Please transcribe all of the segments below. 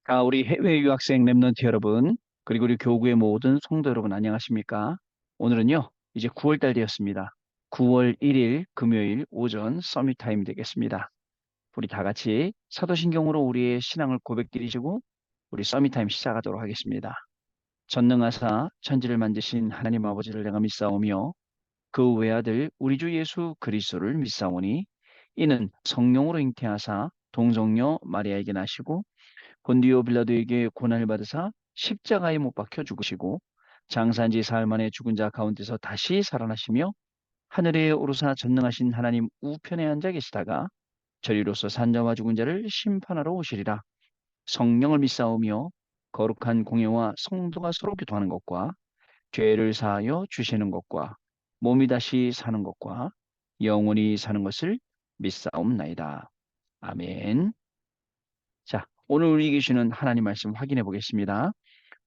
우리 해외 유학생 랩런트 여러분, 그리고 우리 교구의 모든 성도 여러분 안녕하십니까? 오늘은요, 이제 9월 달 되었습니다. 9월 1일 금요일 오전 서밋 타임 되겠습니다. 우리 다 같이 사도신경으로 우리의 신앙을 고백드리시고 우리 서밋 타임 시작하도록 하겠습니다. 전능하사 천지를 만드신 하나님 아버지를 내가 믿사오며 그 외아들 우리 주 예수 그리스도를 믿사오니 이는 성령으로 잉태하사 동정녀 마리아에게 나시고 본디오 빌라도에게 고난을 받으사 십자가에 못 박혀 죽으시고 장사한 지 사흘 만에 죽은 자 가운데서 다시 살아나시며 하늘에 오르사 전능하신 하나님 우편에 앉아 계시다가 저리로서 산자와 죽은 자를 심판하러 오시리라. 성령을 믿사오며 거룩한 공예와 성도가 서로 교통하는 것과 죄를 사하여 주시는 것과 몸이 다시 사는 것과 영원히 사는 것을 믿사옵나이다. 아멘. 자, 오늘 우리 계시는 하나님 말씀 확인해 보겠습니다.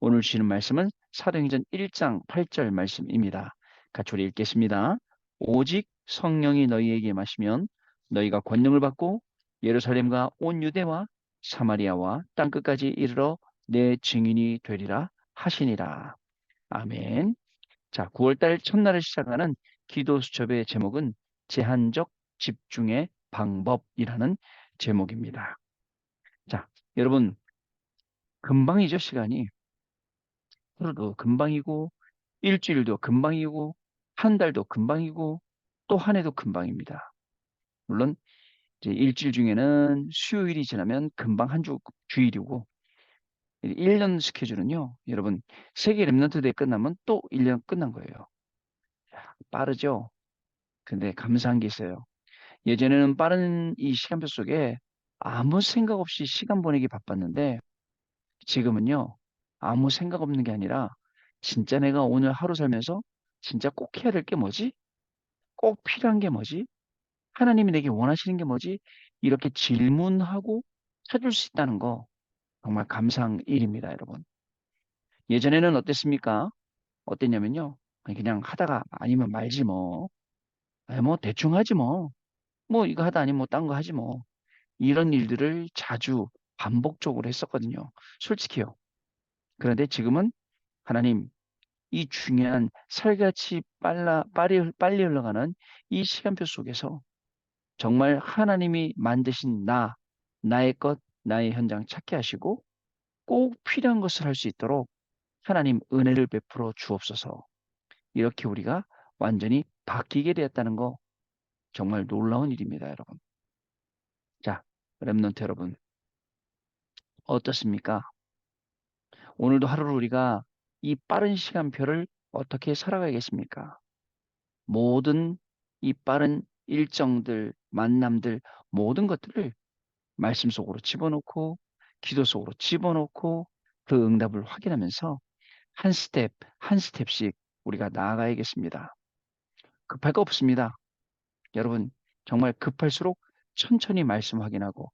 오늘 주시는 말씀은 사도행전 1장 8절 말씀입니다. 같이 우리 읽겠습니다. 오직 성령이 너희에게 마시면 너희가 권능을 받고 예루살렘과 온 유대와 사마리아와 땅끝까지 이르러 내 증인이 되리라 하시니라. 아멘. 자, 9월달 첫날을 시작하는 기도 수첩의 제목은 제한적 집중의 방법이라는 제목입니다. 자, 여러분 금방이죠, 시간이. 하루도 금방이고, 일주일도 금방이고, 한 달도 금방이고, 또 한 해도 금방입니다. 물론, 이제 일주일 중에는 수요일이 지나면 금방 한 주일이고, 1년 스케줄은요, 여러분, 세계 랩런트 대회 끝나면 또 1년 끝난 거예요. 빠르죠? 근데 감사한 게 있어요. 예전에는 빠른 이 시간표 속에 아무 생각 없이 시간 보내기 바빴는데, 지금은요, 아무 생각 없는 게 아니라 진짜 내가 오늘 하루 살면서 진짜 꼭 해야 될 게 뭐지? 꼭 필요한 게 뭐지? 하나님이 내게 원하시는 게 뭐지? 이렇게 질문하고 찾을 수 있다는 거 정말 감사한 일입니다, 여러분. 예전에는 어땠습니까? 어땠냐면요. 그냥 하다가 아니면 말지 뭐. 아니, 뭐 대충 하지 뭐. 뭐 이거 하다 아니면 뭐 딴 거 하지 뭐. 이런 일들을 자주 반복적으로 했었거든요. 솔직히요. 그런데 지금은 하나님 이 중요한 살같이 빨리 흘러가는 이 시간표 속에서 정말 하나님이 만드신 나의 것, 나의 현장 찾게 하시고 꼭 필요한 것을 할 수 있도록 하나님 은혜를 베풀어 주옵소서. 이렇게 우리가 완전히 바뀌게 되었다는 거 정말 놀라운 일입니다, 여러분. 자, 렘넌트 여러분, 어떻습니까? 오늘도 하루를 우리가 이 빠른 시간표를 어떻게 살아가겠습니까? 모든 이 빠른 일정들, 만남들, 모든 것들을 말씀 속으로 집어넣고, 기도 속으로 집어넣고, 그 응답을 확인하면서 한 스텝, 한 스텝씩 우리가 나아가야겠습니다. 급할 거 없습니다. 여러분, 정말 급할수록 천천히 말씀 확인하고,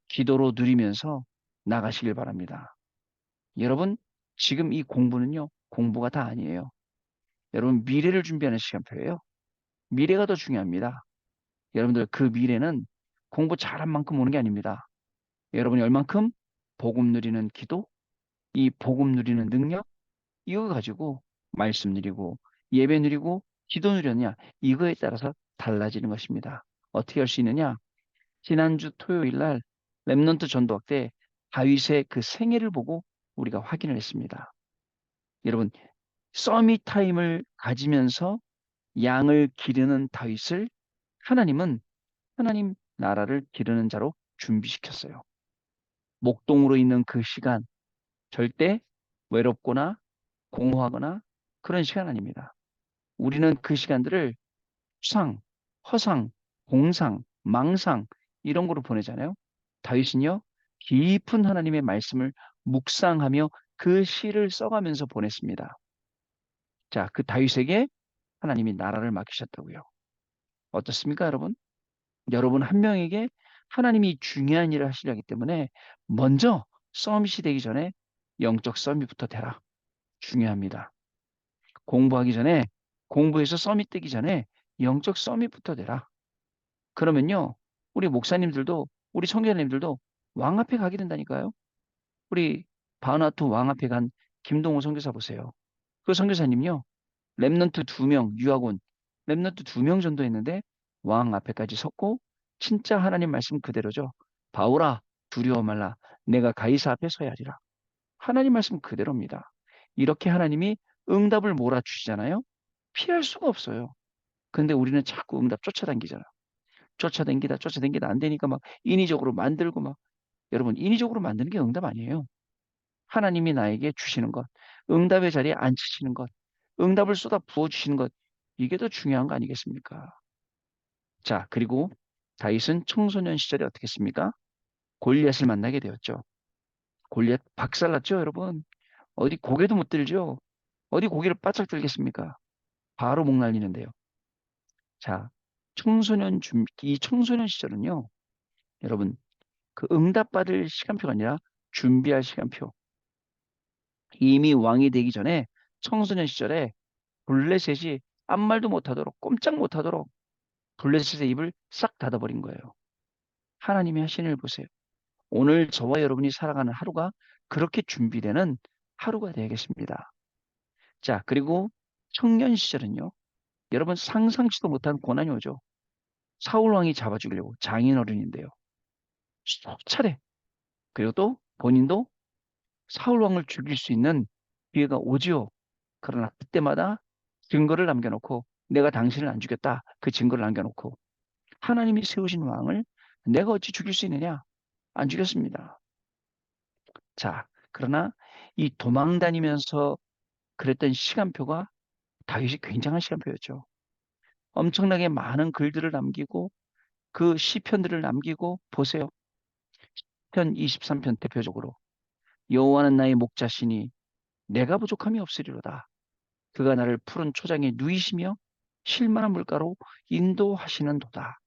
기도로 누리면서 나가시길 바랍니다. 여러분, 지금 이 공부는요, 공부가 다 아니에요. 여러분, 미래를 준비하는 시간표예요. 미래가 더 중요합니다. 여러분들 그 미래는 공부 잘한 만큼 오는 게 아닙니다. 여러분이 얼만큼 복음 누리는 기도, 이 복음 누리는 능력, 이거 가지고 말씀 누리고 예배 누리고 기도 누렸냐, 이거에 따라서 달라지는 것입니다. 어떻게 할 수 있느냐? 지난주 토요일 날 렘넌트 전도학 때 다윗의 그 생애를 보고 우리가 확인을 했습니다. 여러분, 서밋 타임을 가지면서 양을 기르는 다윗을 하나님은 하나님 나라를 기르는 자로 준비시켰어요. 목동으로 있는 그 시간, 절대 외롭거나 공허하거나 그런 시간 아닙니다. 우리는 그 시간들을 수상, 허상, 공상, 망상 이런 거로 보내잖아요. 다윗은요, 깊은 하나님의 말씀을 묵상하며 그 시를 써가면서 보냈습니다. 자, 그 다윗에게 하나님이 나라를 맡기셨다고요. 어떻습니까, 여러분? 여러분 한 명에게 하나님이 중요한 일을 하시려 하기 때문에 먼저 서밋이 되기 전에 영적 서밋부터 되라. 중요합니다. 공부하기 전에 공부해서 서밋 되기 전에 영적 서밋부터 되라. 그러면요. 우리 목사님들도 우리 청교사님들도 왕 앞에 가게 된다니까요. 우리 바누아투 왕 앞에 간 김동호 선교사 보세요. 그 선교사님요. 렘넌트 2명 유학원 렘넌트 2명 정도 했는데 왕 앞에까지 섰고 진짜 하나님 말씀 그대로죠. 바울아 두려워 말라 내가 가이사 앞에 서야 하리라. 하나님 말씀 그대로입니다. 이렇게 하나님이 응답을 몰아주시잖아요. 피할 수가 없어요. 근데 우리는 자꾸 응답 쫓아다니잖아요. 쫓아다니다 안 되니까 막 인위적으로 만들고 막 여러분 인위적으로 만드는 게 응답 아니에요. 하나님이 나에게 주시는 것, 응답의 자리에 앉히시는 것, 응답을 쏟아 부어 주시는 것 이게 더 중요한 거 아니겠습니까? 자, 그리고 다윗은 청소년 시절에 어떻게 했습니까? 골리앗을 만나게 되었죠. 골리앗 박살났죠, 여러분. 어디 고개도 못 들죠. 어디 고개를 바짝 들겠습니까? 바로 목 날리는데요. 자, 이 청소년 시절은요, 여러분, 그 응답받을 시간표가 아니라 준비할 시간표. 이미 왕이 되기 전에 청소년 시절에 블레셋이 아무 말도 못하도록 꼼짝 못하도록 블레셋의 입을 싹 닫아버린 거예요. 하나님이 하신 일 보세요. 오늘 저와 여러분이 살아가는 하루가 그렇게 준비되는 하루가 되겠습니다. 자, 그리고 청년 시절은요. 여러분 상상치도 못한 고난이 오죠. 사울 왕이 잡아 죽이려고 장인어른인데요. 수차례 그리고 또 본인도 사울 왕을 죽일 수 있는 기회가 오지요. 그러나 그때마다 증거를 남겨놓고 내가 당신을 안 죽였다. 그 증거를 남겨놓고 하나님이 세우신 왕을 내가 어찌 죽일 수 있느냐? 안 죽였습니다. 자, 그러나 이 도망 다니면서 그랬던 시간표가 다윗이 굉장한 시간표였죠. 엄청나게 많은 글들을 남기고 그 시편들을 남기고 보세요. 편 23편 대표적으로 여호와는 나의 목자시니 내가 부족함이 없으리로다. 그가 나를 푸른 초장에 누이시며 쉴만한 물가로 인도하시는도다.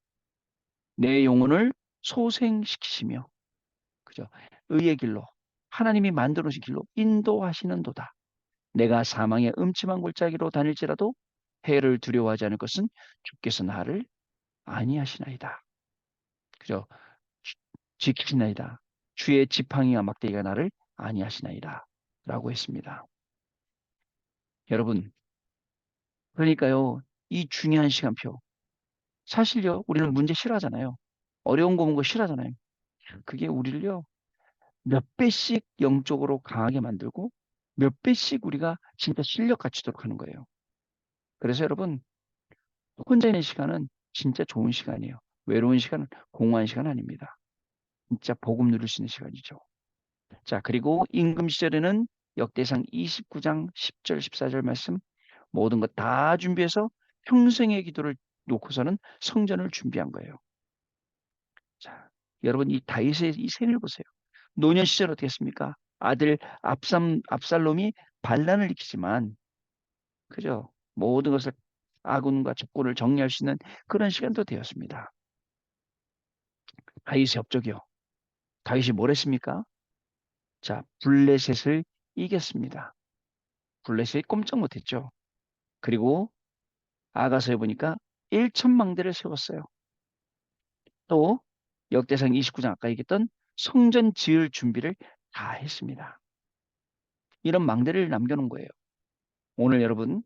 내 영혼을 소생시키시며 그죠? 의의 길로 하나님이 만들어 주신 길로 인도하시는도다. 내가 사망의 음침한 골짜기로 다닐지라도 해를 두려워하지 않을 것은 주께서 나를 아니하시나이다. 그죠? 지키시나이다. 주의 지팡이와 막대기가 나를 아니하시나이다. 라고 했습니다. 여러분, 그러니까요, 이 중요한 시간표. 사실요, 우리는 문제 싫어하잖아요. 어려운 거 본 거 싫어하잖아요. 그게 우리를요, 몇 배씩 영적으로 강하게 만들고 몇 배씩 우리가 진짜 실력 갖추도록 하는 거예요. 그래서 여러분, 혼자 있는 시간은 진짜 좋은 시간이에요. 외로운 시간은 공허한 시간 아닙니다. 진짜 복음 누릴 수 있는 시간이죠. 자, 그리고 임금 시절에는 역대상 29장 10절, 14절 말씀 모든 것 다 준비해서 평생의 기도를 놓고서는 성전을 준비한 거예요. 자, 여러분 이 다윗의 이 생을 보세요. 노년 시절 어떻게 했습니까? 아들 압살롬이 반란을 일으키지만 그죠? 모든 것을 아군과 적군을 정리할 수 있는 그런 시간도 되었습니다. 다윗의 업적이요. 다윗이 뭘 했습니까? 자, 블레셋을 이겼습니다. 블레셋이 꼼짝 못했죠. 그리고 아가서에 보니까 1천망대를 세웠어요. 또 역대상 29장 아까 얘기했던 성전 지을 준비를 다 했습니다. 이런 망대를 남겨놓은 거예요. 오늘 여러분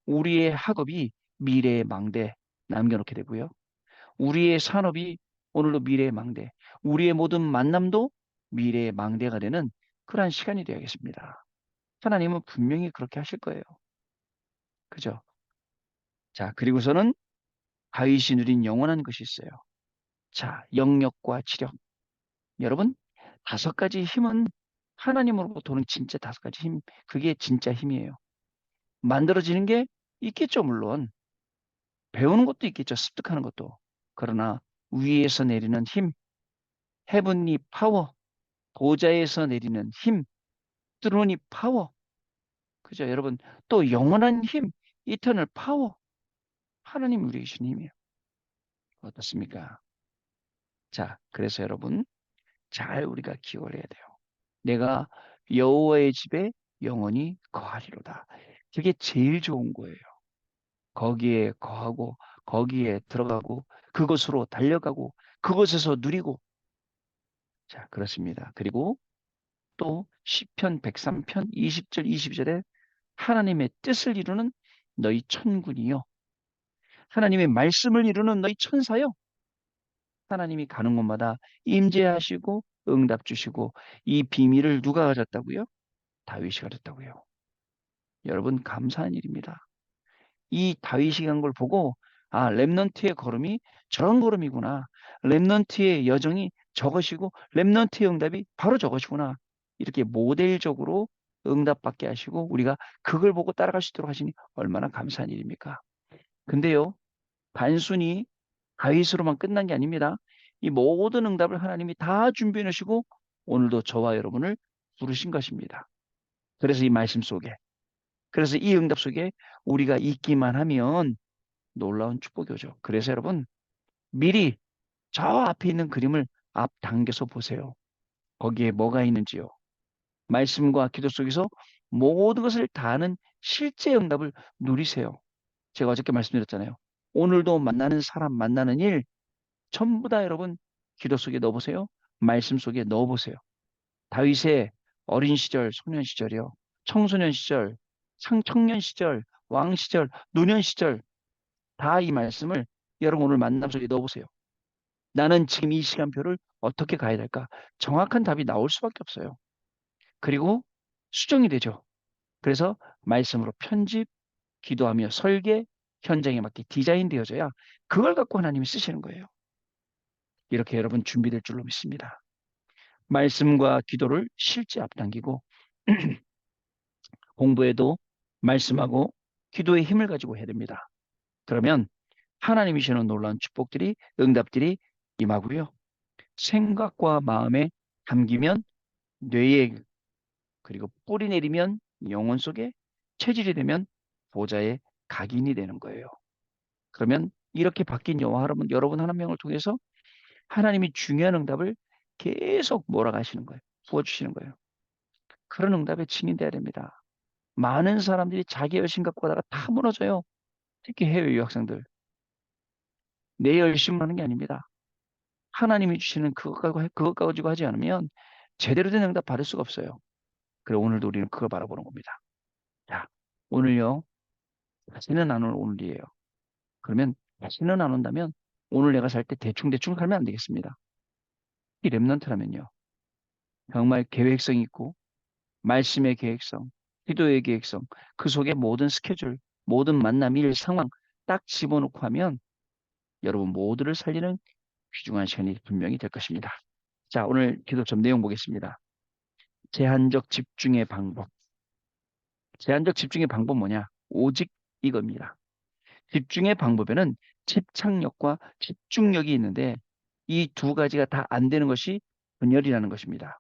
우리의 학업이 미래의 망대 남겨놓게 되고요. 우리의 산업이 오늘도 미래의 망대, 우리의 모든 만남도 미래의 망대가 되는 그러한 시간이 되어야겠습니다. 하나님은 분명히 그렇게 하실 거예요. 그죠? 자, 그리고서는 다윗이 누린 영원한 것이 있어요. 자, 영역과 지력. 여러분, 5가지 힘은 하나님으로부터 오는 진짜 5가지 힘. 그게 진짜 힘이에요. 만들어지는 게 있겠죠, 물론. 배우는 것도 있겠죠, 습득하는 것도. 그러나 위에서 내리는 힘, 헤븐리 파워, 보좌에서 내리는 힘, 드로니 파워. 그죠, 여러분? 또 영원한 힘, 이터널 파워. 하나님 우리에게 주신 힘이에요. 어떻습니까? 자, 그래서 여러분, 잘 우리가 기억을 해야 돼요. 내가 여호와의 집에 영원히 거하리로다. 그게 제일 좋은 거예요. 거기에 거하고 거기에 들어가고 그곳으로 달려가고 그곳에서 누리고 자 그렇습니다. 그리고 또 시편 103편 20절 22절에 하나님의 뜻을 이루는 너희 천군이요. 하나님의 말씀을 이루는 너희 천사요. 하나님이 가는 곳마다 임재하시고 응답 주시고 이 비밀을 누가 가졌다고요? 다윗이 가졌다고요. 여러분 감사한 일입니다. 이 다윗이 간 걸 보고 아, 렘넌트의 걸음이 저런 걸음이구나. 렘넌트의 여정이 저것이고 렘넌트의 응답이 바로 저것이구나. 이렇게 모델적으로 응답받게 하시고 우리가 그걸 보고 따라갈 수 있도록 하시니 얼마나 감사한 일입니까? 근데요, 단순히 다윗으로만 끝난 게 아닙니다. 이 모든 응답을 하나님이 다 준비해 놓으시고 오늘도 저와 여러분을 부르신 것입니다. 그래서 이 말씀 속에, 그래서 이 응답 속에 우리가 있기만 하면 놀라운 축복이 오죠. 그래서 여러분, 미리 저 앞에 있는 그림을 앞당겨서 보세요. 거기에 뭐가 있는지요. 말씀과 기도 속에서 모든 것을 다 아는 실제 응답을 누리세요. 제가 어저께 말씀드렸잖아요. 오늘도 만나는 사람, 만나는 일, 전부 다 여러분 기도 속에 넣어보세요. 말씀 속에 넣어보세요. 다윗의 어린 시절, 소년 시절이요. 청소년 시절, 청년 시절, 왕 시절, 노년 시절 다 이 말씀을 여러분 오늘 만남 속에 넣어보세요. 나는 지금 이 시간표를 어떻게 가야 될까? 정확한 답이 나올 수밖에 없어요. 그리고 수정이 되죠. 그래서 말씀으로 편집, 기도하며 설계, 현장에 맞게 디자인되어져야 그걸 갖고 하나님이 쓰시는 거예요. 이렇게 여러분 준비될 줄로 믿습니다. 말씀과 기도를 실제 앞당기고 공부에도 말씀하고 기도의 힘을 가지고 해야 됩니다. 그러면 하나님이 주시는 놀라운 축복들이 응답들이 임하고요. 생각과 마음에 담기면 뇌에 그리고 뿌리 내리면 영혼 속에 체질이 되면 보좌의 각인이 되는 거예요. 그러면 이렇게 바뀐 여러분 한 명을 통해서 하나님이 중요한 응답을 계속 몰아가시는 거예요. 부어주시는 거예요. 그런 응답에 증인돼야 됩니다. 많은 사람들이 자기 열심 갖고 가다가 다 무너져요. 특히 해외 유학생들. 내 열심을 하는 게 아닙니다. 하나님이 주시는 그것 가지고 하지 않으면 제대로 된 응답 받을 수가 없어요. 그래 오늘도 우리는 그걸 바라보는 겁니다. 자, 오늘요. 다시는 안 올 오늘이에요. 그러면 다시는 안 온다면 오늘 내가 살 때 대충대충 살면 안 되겠습니다. 이 랩런트라면요. 정말 계획성이 있고 말씀의 계획성, 기도의 계획성, 그 속에 모든 스케줄, 모든 만남, 일, 상황 딱 집어넣고 하면 여러분 모두를 살리는 귀중한 시간이 분명히 될 것입니다. 자, 오늘 기도점 내용 보겠습니다. 제한적 집중의 방법. 제한적 집중의 방법 뭐냐? 오직 이겁니다. 집중의 방법에는 집착력과 집중력이 있는데 이 두 가지가 다 안 되는 것이 분열이라는 것입니다.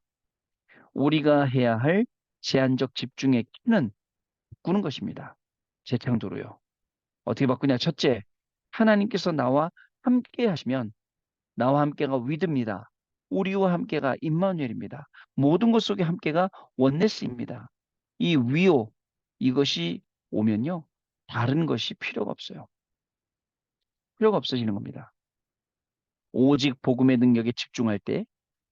우리가 해야 할 제한적 집중의 키는 바꾸는 것입니다. 재창조로요. 어떻게 바꾸냐? 첫째, 하나님께서 나와 함께 하시면 나와 함께가 위드입니다. 우리와 함께가 임마누엘입니다. 모든 것 속에 함께가 원네스입니다. 이 위오 이것이 오면요. 다른 것이 필요가 없어요. 필요가 없어지는 겁니다. 오직 복음의 능력에 집중할 때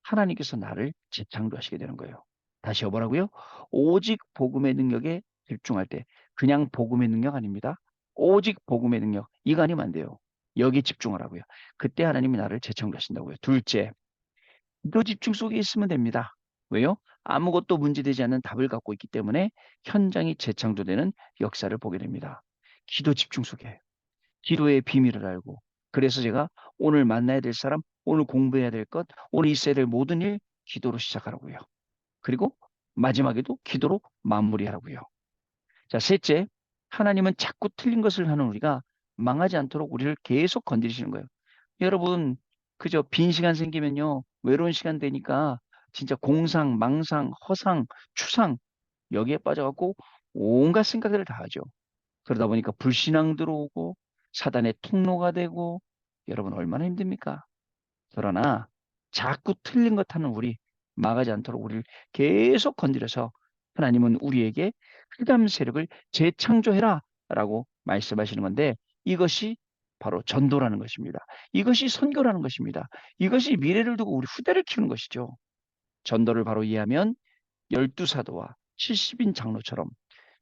하나님께서 나를 재창조하시게 되는 거예요. 다시 해보라고요? 오직 복음의 능력에 집중할 때 그냥 복음의 능력 아닙니다. 오직 복음의 능력 이거 아니면 안 돼요. 여기 집중하라고요. 그때 하나님이 나를 재창조하신다고요. 둘째, 기도 집중 속에 있으면 됩니다. 왜요? 아무것도 문제되지 않는 답을 갖고 있기 때문에 현장이 재창조되는 역사를 보게 됩니다. 기도 집중 속에. 기도의 비밀을 알고 그래서 제가 오늘 만나야 될 사람, 오늘 공부해야 될 것, 오늘 있어야 될 모든 일 기도로 시작하라고요. 그리고 마지막에도 기도로 마무리하라고요. 자, 셋째, 하나님은 자꾸 틀린 것을 하는 우리가 망하지 않도록 우리를 계속 건드리시는 거예요. 여러분, 그저 빈 시간 생기면요, 외로운 시간 되니까 진짜 공상, 망상, 허상, 추상 여기에 빠져갖고 온갖 생각들을 다 하죠. 그러다 보니까 불신앙 들어오고 사단의 통로가 되고 여러분 얼마나 힘듭니까? 그러나 자꾸 틀린 것 하는 우리 망하지 않도록 우리를 계속 건드려서 하나님은 우리에게 흑암 세력을 재창조해라 라고 말씀하시는 건데 이것이 바로 전도라는 것입니다. 이것이 선교라는 것입니다. 이것이 미래를 두고 우리 후대를 키우는 것이죠. 전도를 바로 이해하면 열두 사도와 70인 장로처럼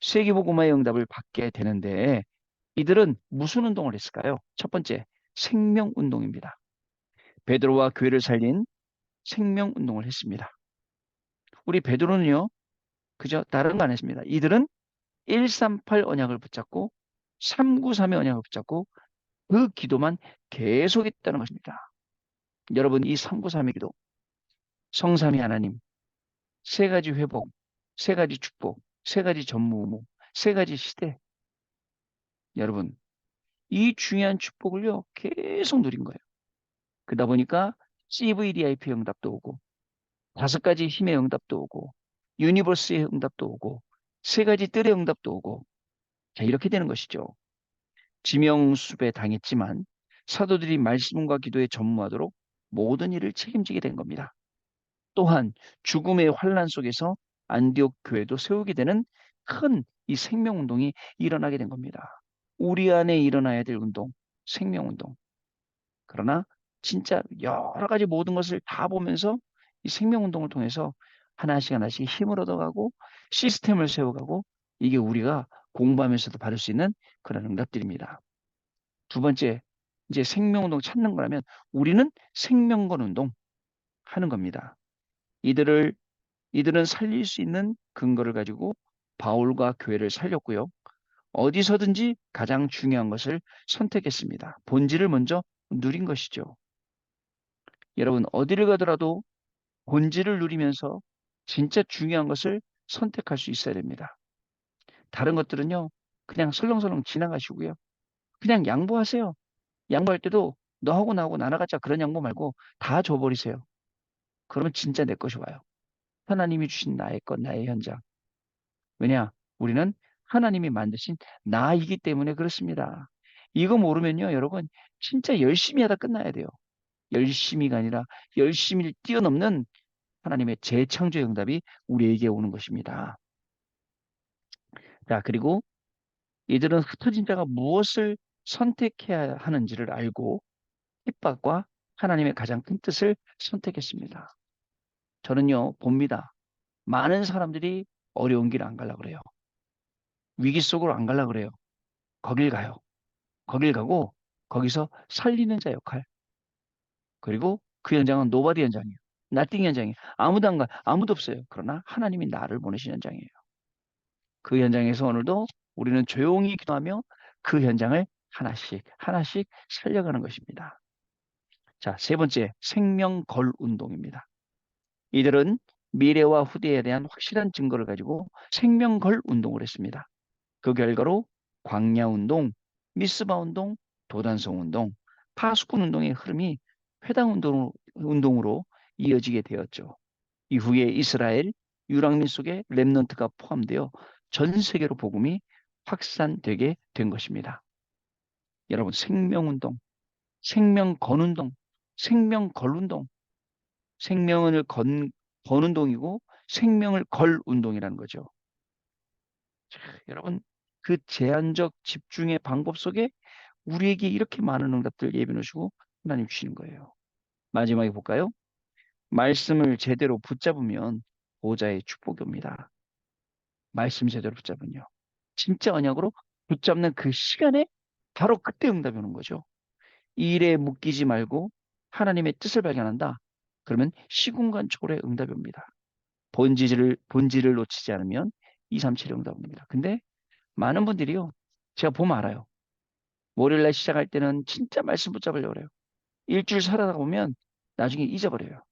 세계복음화의 응답을 받게 되는데 이들은 무슨 운동을 했을까요? 첫 번째, 생명운동입니다. 베드로와 교회를 살린 생명운동을 했습니다. 우리 베드로는요, 그저 다른 거 안 했습니다. 이들은 138 언약을 붙잡고 393의 언약을 붙잡고 그 기도만 계속했다는 것입니다. 여러분, 이 393의 기도, 성삼위 하나님, 세 가지 회복, 세 가지 축복, 세 가지 전무후무, 세 가지 시대. 여러분, 이 중요한 축복을요, 계속 누린 거예요. 그러다 보니까 CVDIP 응답도 오고, 다섯 가지 힘의 응답도 오고, 유니버스의 응답도 오고, 세 가지 뜰의 응답도 오고, 자, 이렇게 되는 것이죠. 지명수배 당했지만 사도들이 말씀과 기도에 전무하도록 모든 일을 책임지게 된 겁니다. 또한 죽음의 환란 속에서 안디옥 교회도 세우게 되는 큰 이 생명운동이 일어나게 된 겁니다. 우리 안에 일어나야 될 운동, 생명운동. 그러나 진짜 여러 가지 모든 것을 다 보면서 이 생명운동을 통해서 하나씩 하나씩 힘을 얻어가고 시스템을 세워가고 이게 우리가 공부하면서도 받을 수 있는 그런 응답들입니다. 두 번째, 이제 생명운동 찾는 거라면 우리는 생명건 운동 하는 겁니다. 이들을 이들은 살릴 수 있는 근거를 가지고 바울과 교회를 살렸고요. 어디서든지 가장 중요한 것을 선택했습니다. 본질을 먼저 누린 것이죠. 여러분, 어디를 가더라도 본질을 누리면서 진짜 중요한 것을 선택할 수 있어야 됩니다. 다른 것들은요, 그냥 설렁설렁 지나가시고요. 그냥 양보하세요. 양보할 때도 너하고 나하고 나눠가자 그런 양보 말고 다 줘버리세요. 그러면 진짜 내 것이 와요. 하나님이 주신 나의 것, 나의 현장. 왜냐? 우리는 하나님이 만드신 나이기 때문에 그렇습니다. 이거 모르면요, 여러분, 진짜 열심히 하다 끝나야 돼요. 열심히가 아니라 열심히 뛰어넘는 하나님의 재창조의 응답이 우리에게 오는 것입니다. 자, 그리고 이들은 흩어진 자가 무엇을 선택해야 하는지를 알고 핍박과 하나님의 가장 큰 뜻을 선택했습니다. 저는요, 봅니다. 많은 사람들이 어려운 길 안 가려고 그래요. 위기 속으로 안 가려고 그래요. 거길 가요. 거길 가고 거기서 살리는 자 역할. 그리고 그 현장은 노바디 현장이에요. 나띵 현장이에요. 아무도 안 가. 아무도 없어요. 그러나 하나님이 나를 보내신 현장이에요. 그 현장에서 오늘도 우리는 조용히 기도하며 그 현장을 하나씩 하나씩 살려가는 것입니다. 자, 세 번째, 생명걸 운동입니다. 이들은 미래와 후대에 대한 확실한 증거를 가지고 생명걸 운동을 했습니다. 그 결과로 광야 운동, 미스바 운동, 도단성 운동, 파수꾼 운동의 흐름이 회당 운동으로 이어지게 되었죠. 이후에 이스라엘, 유랑민 속에 렘넌트가 포함되어 전 세계로 복음이 확산되게 된 것입니다. 여러분, 생명운동, 생명건운동, 생명걸운동, 생명을 건 운동이고 생명을 걸 운동이라는 거죠. 자, 여러분, 그 제한적 집중의 방법 속에 우리에게 이렇게 많은 응답들 예비해 놓으시고 하나님 주시는 거예요. 마지막에 볼까요? 말씀을 제대로 붙잡으면 보좌의 축복이 옵니다. 말씀 제대로 붙잡으면요. 진짜 언약으로 붙잡는 그 시간에 바로 그때 응답이 오는 거죠. 이 일에 묶이지 말고 하나님의 뜻을 발견한다. 그러면 시공간 초월의 응답이 옵니다. 본질을 놓치지 않으면 237의 응답 옵니다. 근데 많은 분들이요. 제가 보면 알아요. 월요일날 시작할 때는 진짜 말씀 붙잡으려고 그래요. 일주일 살아가 보면 나중에 잊어버려요.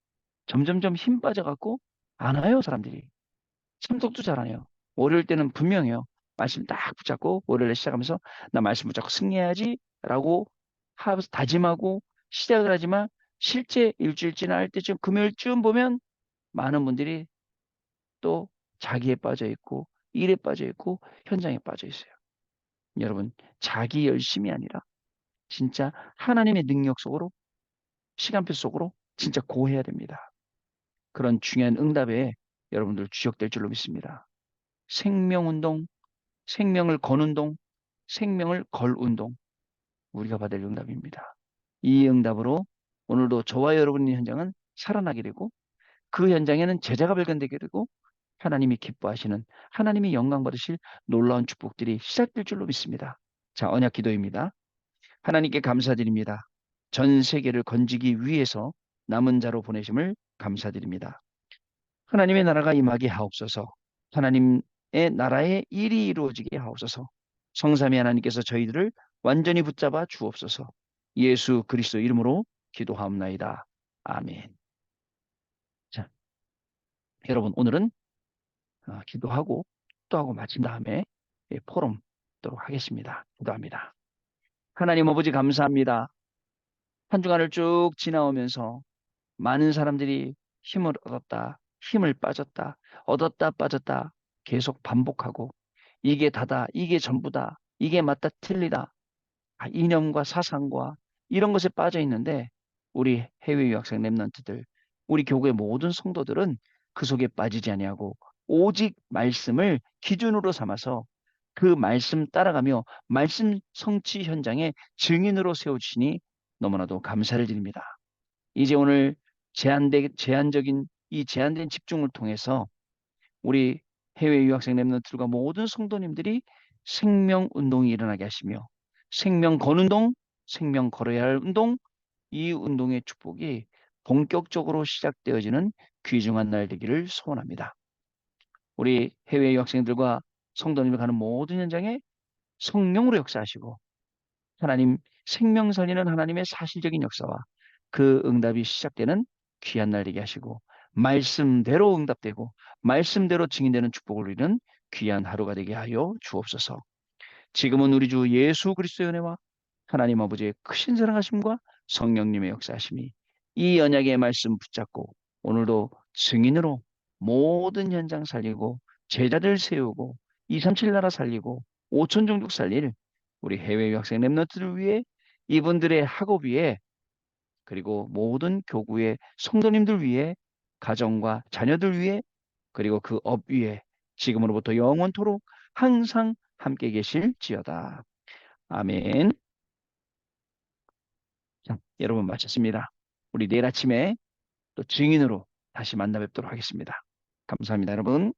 점점점 힘 빠져갖고 안 와요, 사람들이. 참석도 잘 안 해요. 월요일 때는 분명해요. 말씀 딱 붙잡고 월요일에 시작하면서 나 말씀 붙잡고 승리해야지라고 하면서 다짐하고 시작을 하지만 실제 일주일 지날 때쯤 금요일쯤 보면 많은 분들이 또 자기에 빠져 있고 일에 빠져 있고 현장에 빠져 있어요. 여러분, 자기 열심이 아니라 진짜 하나님의 능력 속으로 시간표 속으로 진짜 고해야 됩니다. 그런 중요한 응답에 여러분들 주역될 줄로 믿습니다. 생명운동, 생명을 건 운동, 생명을 걸 운동, 우리가 받을 응답입니다. 이 응답으로 오늘도 저와 여러분의 현장은 살아나게 되고 그 현장에는 제자가 발견되게 되고 하나님이 기뻐하시는, 하나님이 영광 받으실 놀라운 축복들이 시작될 줄로 믿습니다. 자, 언약 기도입니다. 하나님께 감사드립니다. 전 세계를 건지기 위해서 남은 자로 보내심을 감사드립니다. 하나님의 나라가 임하게 하옵소서. 하나님의 나라의 일이 이루어지게 하옵소서. 성삼위 하나님께서 저희들을 완전히 붙잡아 주옵소서. 예수 그리스도 이름으로 기도하옵나이다. 아멘. 자, 여러분 오늘은 기도하고 또 하고 마친 다음에 포럼 하도록 하겠습니다. 기도합니다. 하나님 아버지 감사합니다. 한 주간을 쭉 지나오면서 많은 사람들이 힘을 얻었다, 힘을 빠졌다, 얻었다 빠졌다 계속 반복하고 이게 다다, 이게 전부다, 이게 맞다 틀리다, 이념과 사상과 이런 것에 빠져 있는데 우리 해외 유학생 랩런트들, 우리 교구의 모든 성도들은 그 속에 빠지지 아니하고 오직 말씀을 기준으로 삼아서 그 말씀 따라가며 말씀 성취 현장의 증인으로 세워주시니 너무나도 감사를 드립니다. 이제 오늘 제한적인 이 제한된 집중을 통해서 우리 해외 유학생 랩런트들과 모든 성도님들이 생명 운동이 일어나게 하시며 생명 건운동, 생명 걸어야 할 운동, 이 운동의 축복이 본격적으로 시작되어지는 귀중한 날 되기를 소원합니다. 우리 해외 유학생들과 성도님을 가는 모든 현장에 성령으로 역사하시고 하나님 생명 살리는 하나님의 사실적인 역사와 그 응답이 시작되는 귀한 날 되게 하시고 말씀대로 응답되고 말씀대로 증인되는 축복을 누리는 귀한 하루가 되게 하여 주옵소서. 지금은 우리 주 예수 그리스도의 은혜와 하나님 아버지의 크신 사랑하심과 성령님의 역사하심이 이 언약의 말씀 붙잡고 오늘도 증인으로 모든 현장 살리고 제자들 세우고 237 나라 살리고 5천 종족 살릴 우리 해외 유학생 랩런트를 위해 이분들의 학업 위에 그리고 모든 교구의 성도님들 위해 가정과 자녀들 위해 그리고 그 업 위에 지금으로부터 영원토록 항상 함께 계실지어다. 아멘. 자, 여러분 마쳤습니다. 우리 내일 아침에 또 증인으로 다시 만나 뵙도록 하겠습니다. 감사합니다, 여러분.